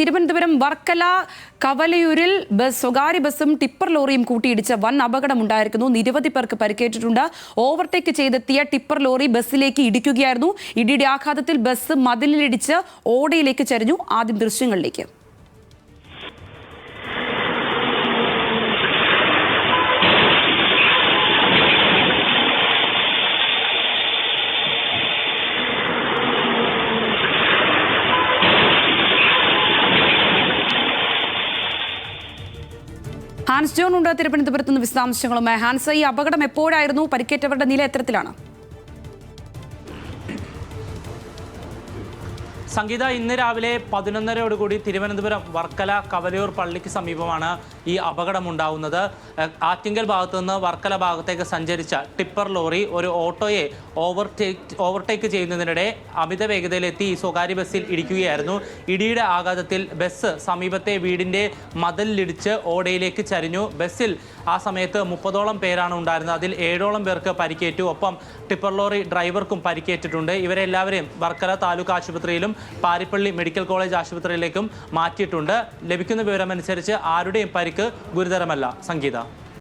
തിരുവനന്തപുരം വർക്കല കവലയൂരിൽ സ്വകാര്യ ബസ്സും ടിപ്പർ ലോറിയും കൂട്ടിയിടിച്ച് വൻ അപകടമുണ്ടായിരിക്കുന്നു. നിരവധി പേർക്ക് പരിക്കേറ്റിട്ടുണ്ട്. ഓവർടേക്ക് ചെയ്തെത്തിയ ടിപ്പർ ലോറി ബസ്സിലേക്ക് ഇടിക്കുകയായിരുന്നു. ഇടിയുടെ ആഘാതത്തിൽ ബസ് മതിലിലിടിച്ച് ഓടയിലേക്ക് ചരിഞ്ഞു. ആദ്യം ദൃശ്യങ്ങളിലേക്ക്. ഹാൻസ് ജോൺ ഉണ്ട് തിരുവനന്തപുരത്ത് നിന്ന് വിശദാംശങ്ങളുമായി. ഹാൻസ്, ഈ അപകടം എപ്പോഴായിരുന്നു? പരിക്കേറ്റവരുടെ നില എത്തരത്തിലാണ്? സംഗീത, ഇന്ന് രാവിലെ 11:30 തിരുവനന്തപുരം വർക്കല കവലയൂർ പള്ളിക്ക് സമീപമാണ് ഈ അപകടമുണ്ടാകുന്നത്. ആറ്റിങ്കൽ ഭാഗത്തു നിന്ന് വർക്കല ഭാഗത്തേക്ക് സഞ്ചരിച്ച ടിപ്പർ ലോറി ഒരു ഓട്ടോയെ ഓവർടേക്ക് ചെയ്യുന്നതിനിടെ അമിത വേഗതയിലെത്തി ഈ സ്വകാര്യ ബസ്സിൽ ഇടിക്കുകയായിരുന്നു. ഇടിയുടെ ആഘാതത്തിൽ ബസ് സമീപത്തെ വീടിൻ്റെ മതിലിടിച്ച് ഓടയിലേക്ക് ചരിഞ്ഞു. ബസ്സിൽ ആ സമയത്ത് 30ഓളം പേരാണ് ഉണ്ടായിരുന്നത്. അതിൽ 7ഓളം പേർക്ക് പരിക്കേറ്റു. ഒപ്പം ടിപ്പർ ലോറി ഡ്രൈവർക്കും പരിക്കേറ്റിട്ടുണ്ട്. ഇവരെല്ലാവരെയും വർക്കല താലൂക്ക് ആശുപത്രിയിലും പാരിപ്പള്ളി മെഡിക്കൽ കോളേജ് ആശുപത്രിയിലേക്കും മാറ്റിയിട്ടുണ്ട്. ലഭിക്കുന്ന വിവരമനുസരിച്ച് ആരുടെയും പരിക്ക് ഗുരുതരമല്ല. സംഗീത.